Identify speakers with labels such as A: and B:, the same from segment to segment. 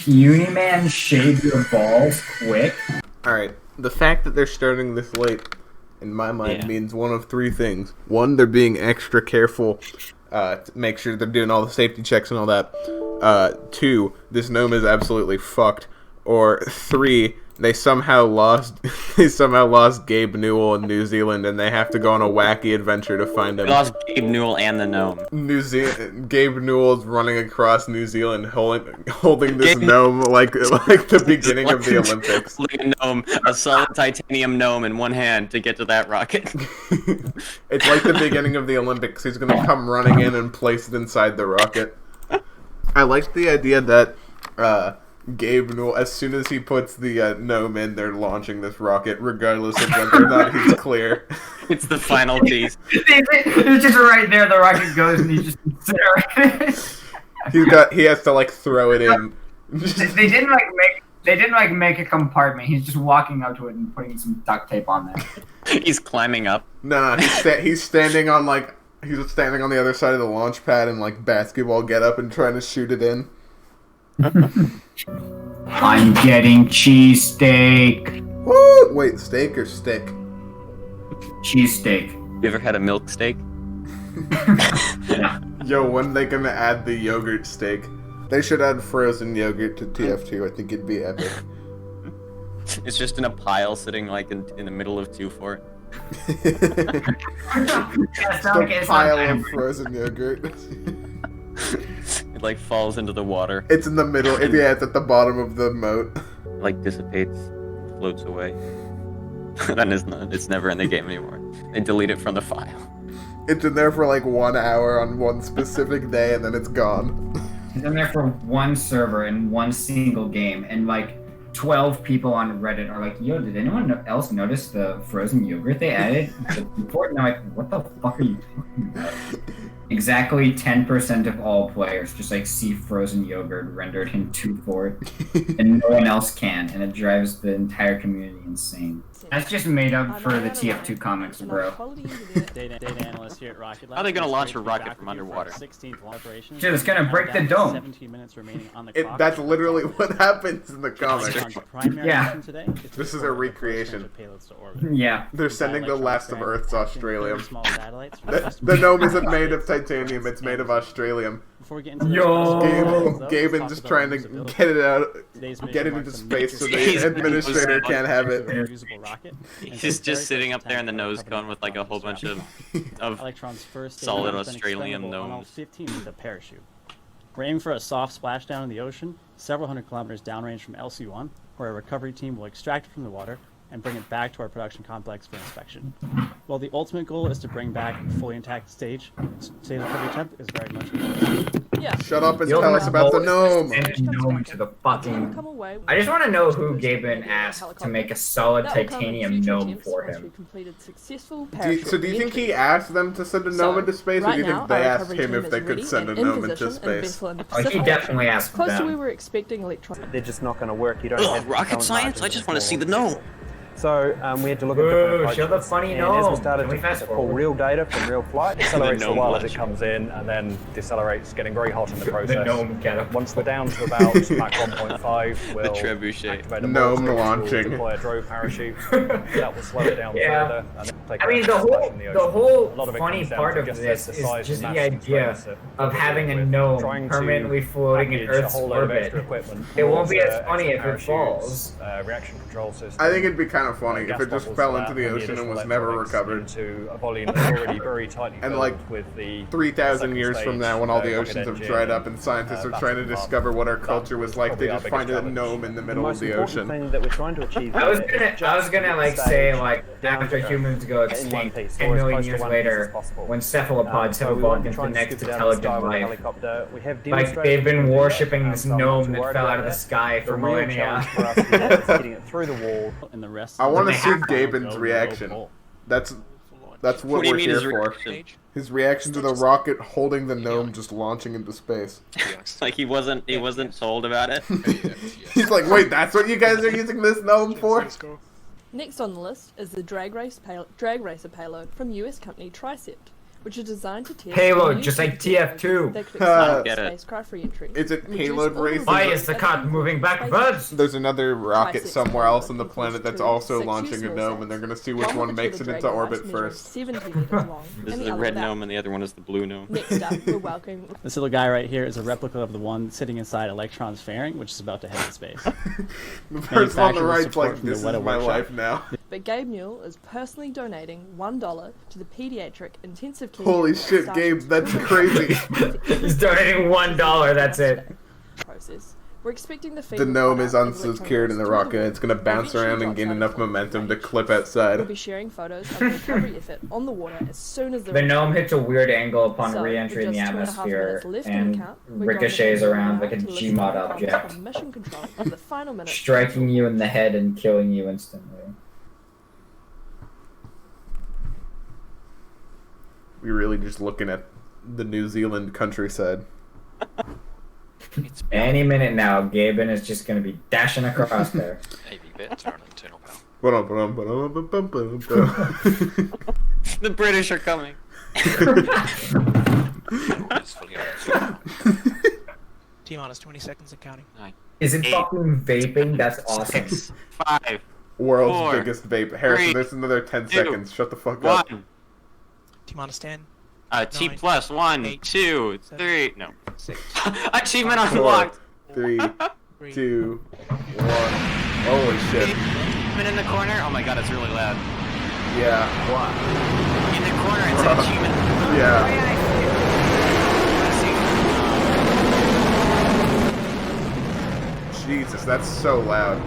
A: Uniman, shave your balls quick.
B: Alright, the fact that they're starting this late, in my mind, means one of three things. One, they're being extra careful to make sure they're doing all the safety checks and all that. Two, this gnome is absolutely fucked. Or three, they somehow lost Gabe Newell in New Zealand, and they have to go on a wacky adventure to find him.
C: We lost Gabe Newell and the gnome.
B: Gabe Newell's running across New Zealand, holding this gnome like the beginning of the Olympics.
C: Holding a gnome, a solid titanium gnome in one hand to get to that rocket.
B: It's like the beginning of the Olympics. He's gonna come running in and place it inside the rocket. I like the idea that Gabe Newell, as soon as he puts the gnome in, they're launching this rocket, regardless of whether or not he's clear.
C: It's the final piece.
A: It's just right there. The rocket goes, and he just incinerates.
B: He has to like throw it in.
A: They didn't make a compartment. He's just walking up to it and putting some duct tape on there.
C: He's climbing up.
B: No, he's standing on the other side of the launch pad in like basketball getup and trying to shoot it in.
A: I'm getting cheesesteak.
B: Woo! Wait, steak or stick?
A: Cheesesteak.
C: You ever had a milk steak?
A: Yeah.
B: Yo, when are they gonna add the yogurt steak? They should add frozen yogurt to TF2. I think it'd be epic.
C: It's just in a pile sitting like in the middle of 2-4.
B: Just a pile of frozen yogurt.
C: It like falls into the water.
B: It's in the middle. It's at the bottom of the moat.
C: Like dissipates, floats away. Then it's never in the game anymore. They delete it from the file.
B: It's in there for like 1 hour on one specific day, and then it's gone.
A: It's in there for one server in one single game, and like 12 people on Reddit are like, "Yo, did anyone else notice the frozen yogurt they added?" The report, and I'm like, "What the fuck are you talking about?" Exactly 10% of all players just like see frozen yogurt rendered in 2.4, and no one else can, and it drives the entire community insane. That's just made up for the TF2 comics, bro.
D: Data analyst here at Rocket Lab.
C: How are they gonna launch a rocket from underwater?
A: Dude, it's gonna break the dome.
D: 17 minutes remaining on the clock.
B: That's literally what happens in the comics.
A: Yeah.
B: This is a recreation.
A: Yeah.
B: They're sending the last of Earth's Australium. The gnome isn't made of titanium, it's made of Australium.
A: Yo!
B: Gaben just trying to get it into space so the administrator can't have it.
C: He's just sitting up there in the nose cone with like a whole bunch of solid Australian gnomes.
D: 15 with a parachute. We're aiming for a soft splashdown in the ocean, several hundred kilometers downrange from LC1, where a recovery team will extract it from the water and bring it back to our production complex for inspection. While the ultimate goal is to bring back a fully intact stage of recovery temp is very much important.
E: Yeah.
B: Shut up and tell us about the gnome!
A: To the fucking... I just want to know who Gaben asked to make a solid titanium gnome for him.
B: So do you think he asked them to send a gnome into space, or do you think they asked him if they could send a gnome into space?
A: Oh, he definitely asked them.
E: Close to we were expecting electrons.
F: They're just not going to work. You don't
C: Ugh,
F: have
C: rocket science? I just want to see the gnome.
F: So we had to look at different approaches.
A: Show the funny
F: and
A: gnome.
F: as we started to pull real data from real flight, accelerates the while as it comes in, and then decelerates, getting very hot in the process.
A: The gnome getup.
F: Once we're down to about Mach 1.5, we'll activate a
B: gnome
F: we'll
B: launching.
F: deploy a drone parachute. That will slow it down further. And then take
A: I mean,
F: the
A: whole funny part of this is just the idea of having a gnome permanently floating in Earth's orbit. It won't be as funny if it falls.
F: Reaction control system.
B: I think it'd be kind of funny if it just fell into the ocean and was never recovered.
F: To a volume that's already very tightly
B: And like
F: with the
B: 3,000 years from now, when all the oceans have dried up and scientists are trying to discover what our culture was like, they just find a gnome in the middle of the ocean.
F: That we're trying to achieve.
A: I was gonna like say like after humans go extinct 10 million years later, when cephalopods have evolved into the next intelligent life, like they've been worshipping this gnome that fell out of the sky for millennia.
F: Getting it through the wall.
D: And the rest
B: I want to
A: They
B: see
A: have to
B: Gaben's reaction. That's what
C: What do you
B: we're
C: mean
B: here
C: his
B: for.
C: reaction?
B: His reaction to the rocket holding the gnome just launching into space.
C: Like he wasn't told about it.
B: He's like, wait, that's what you guys are using this gnome for?
E: Next on the list is the drag racer payload from US company Tricept, which are designed to test
A: Payload,
E: new
A: just like
E: technologies
A: TF2.
E: that could
B: I
C: don't get it.
E: spacecraft re-entry.
B: Is it
E: and
B: payload
E: reduce
B: race?
A: Why
E: orbital
A: is the
E: risks
A: cart
E: and
A: moving
E: space
A: backwards?
B: There's another rocket
E: Trisix
B: somewhere else on the
E: equals
B: planet that's
E: 2
B: also
E: 6
B: launching a
E: small
B: gnome, and they're gonna see which
E: One
B: one
E: with
B: makes it
E: the
B: into
E: Dragon
B: orbit
E: Ice measuring
B: first.
E: 70 meters long,
C: This
E: and
C: is
E: the
C: the
E: other
C: red
E: without.
C: gnome and the other one is the blue gnome.
E: Next up, we're welcoming
D: This little guy right here is a replica of the one sitting inside Electron's fairing, which is about to head to space.
B: The person on the
D: Manufactured with
B: right's
D: support
B: like,
D: from the
B: this is
D: Weta
B: my
D: workshop.
B: life now.
E: But Gabe Newell is personally donating $1 to the pediatric intensive care
B: Holy
E: unit
B: shit,
E: at
B: Gabe,
E: Sargent's
B: that's
E: Children's
B: crazy.
A: He's donating $1, that's it.
E: process. We're expecting the
B: The gnome is unsecured in the rocket, and it's gonna bounce around and gain enough momentum to clip outside.
E: We'll be sharing photos of the recovery effort on the water as soon as
A: The gnome hits a weird angle upon
E: So,
A: re-entry in
E: with
A: the
E: just 2.5
A: atmosphere
E: minutes left in the
A: and
E: count, we're going to
A: ricochets
E: begin
A: around
E: now
A: like a
E: to listen to
A: Gmod
E: the
A: object,
E: comments from mission control for the final minutes.
A: striking you in the head and killing you instantly.
B: We're really just looking at the New Zealand countryside.
A: Any minute now, Gaben is just gonna be dashing across there.
G: AV bits are an internal power.
C: The British are coming.
G: It's fully on.
H: T-minus 20 seconds and counting.
A: Is it
C: 8,
A: fucking vaping? That's awesome.
C: 6, 5,
B: World's
C: 4,
B: biggest vape. Harrison,
C: 3,
B: there's another 10
C: 2,
B: seconds. Shut the fuck up.
C: 1.
H: T-minus 10,
C: T
H: 9,
C: plus 1,
H: 8,
C: 2,
H: 7,
C: 3. No.
H: 6,
C: Achievement
H: 5,
C: unlocked.
B: 3,
H: 3,
B: 2, 1. Holy shit.
C: Achievement in the corner. Oh my god, it's really loud.
B: Yeah.
C: In the corner, it's an achievement.
B: Yeah. Jesus, that's so loud.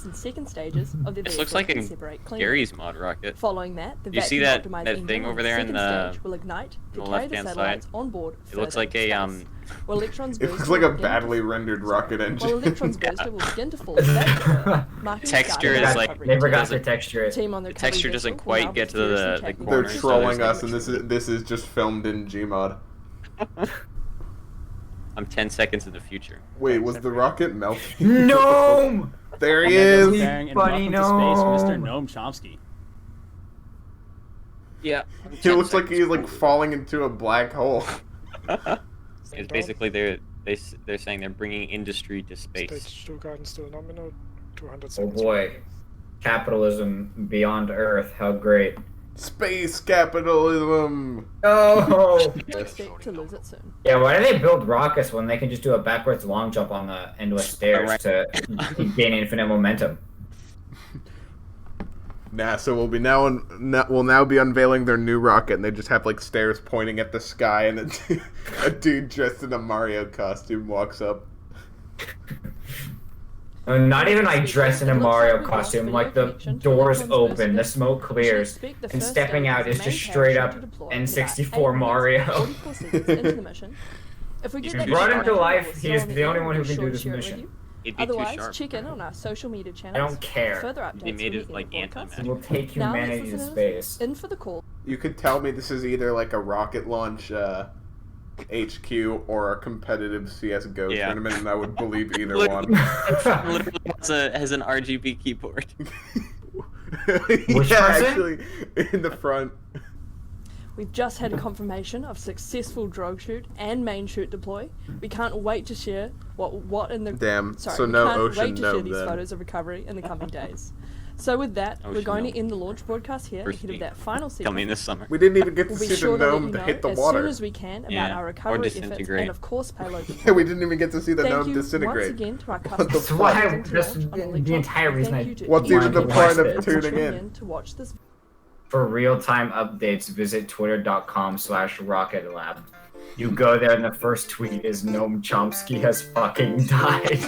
E: And second stages of the
C: This looks
E: vehicle
C: like
E: can
C: a
E: separate cleanly.
C: Gary's mod rocket.
E: Following that, the
C: You see
E: vacuum
C: that-
E: optimized
C: that
E: engine
C: thing
E: on
C: over there in
E: second
C: the-
E: stage will ignite to
C: the
E: carry the
C: left-hand
E: satellites
C: side?
E: on board.
C: It looks
E: further
C: like a
E: into space. While Electron's
B: It
E: booster
B: looks like a
E: will begin to-
B: badly rendered rocket
E: While
B: engine.
E: Electron's booster will begin to fall back to Earth, marking the
C: Texture
E: start of
C: is
E: the
C: like-
E: recovery.
A: They forgot to
C: doesn't-
A: texture it.
E: Team on the
C: The texture
E: recovery
C: doesn't
E: vessel will now
C: quite
E: be
C: get to the
E: furiously checking
B: They're
C: corners, so
B: trolling
C: there's
B: us, and this is just filmed in Gmod.
C: I'm 10 seconds in the future.
B: Wait, was the rocket melting?
A: Gnome!
B: There he
D: And then
B: is.
D: fairing and
A: Funny
D: welcome to space, Mr.
A: gnome.
D: Gnome Chompski.
C: Yeah.
B: He looks like he's like falling into a black hole.
C: It's basically they're saying they're bringing industry to space.
I: Stage 2 guidance still nominal, 200
A: Oh
I: seconds.
A: boy. Capitalism beyond Earth, how great.
B: Space capitalism.
A: Oh!
E: expect to lose it soon.
A: Yeah, why do they build rockets when they can just do a backwards long jump on the endless stairs to gain infinite momentum?
B: NASA will be will now be unveiling their new rocket, and they just have like stairs pointing at the sky, and a dude dressed in a Mario costume walks up.
A: Not even like dressed in a Mario costume, like the doors open, the smoke clears, and stepping out is just straight up N64 Mario.
E: If we get
C: You
E: that
C: brought
E: shot
A: him to
E: on
A: life,
E: camera,
A: he
E: we'll
A: is
E: still
A: the
E: on
A: only
E: air,
A: one who
E: we'll
A: can
E: be
A: do
E: sure
A: this
E: to share it
A: mission.
E: with you.
C: It'd be too
E: Otherwise,
C: sharp.
E: check in on our social media channels.
A: I don't care.
E: Further updates
C: They made
E: when
C: it
E: we
C: like
E: end the broadcast.
C: anti-magic.
A: We'll take
E: Now,
A: humanity to
E: listeners,
A: space.
E: in for the call.
B: You could tell me this is either like a rocket launch HQ or a competitive CS:GO
C: Yeah.
B: tournament, and I would believe either one.
C: Literally has an RGB keyboard.
A: Which
B: yeah,
A: person?
B: actually, in the front.
E: We've just had confirmation of successful drogue shoot and main shoot deploy. We can't wait to share what in the
B: Damn.
E: sorry,
B: So
E: we
B: no
E: can't
B: ocean
E: wait to share
B: node
E: these
B: then.
E: photos of recovery in the coming days. So with that, we're
C: Ocean
E: going
C: node.
E: to end the launch broadcast here
C: First
E: ahead of
C: thing
E: that final sequence.
C: Coming this summer.
B: We didn't even get to
E: We'll be
B: see
E: sure
B: the
E: to let you
B: gnome to
E: know
B: hit the
E: as
B: water.
E: soon as we can about
C: Yeah,
E: our
C: or
E: recovery efforts
C: disintegrate.
E: and of course payload
B: Yeah,
E: deploy.
B: we didn't even get to see the
E: Thank
B: gnome
E: you
B: disintegrate.
E: once again to our
B: What the
E: customers.
B: fuck?
A: Why?
E: Thank you
A: That's
E: to launch on
A: the
E: Electron.
A: entire reason
E: Thank
A: I
E: you to
B: What's
E: everyone
B: even the
E: who
B: point
E: watched
B: of
E: it.
B: tuning
E: Tuning
B: in?
E: to watch this.
A: For real-time updates, visit twitter.com/rocketlab. You go there and the first tweet is Gnome Chompski has fucking died.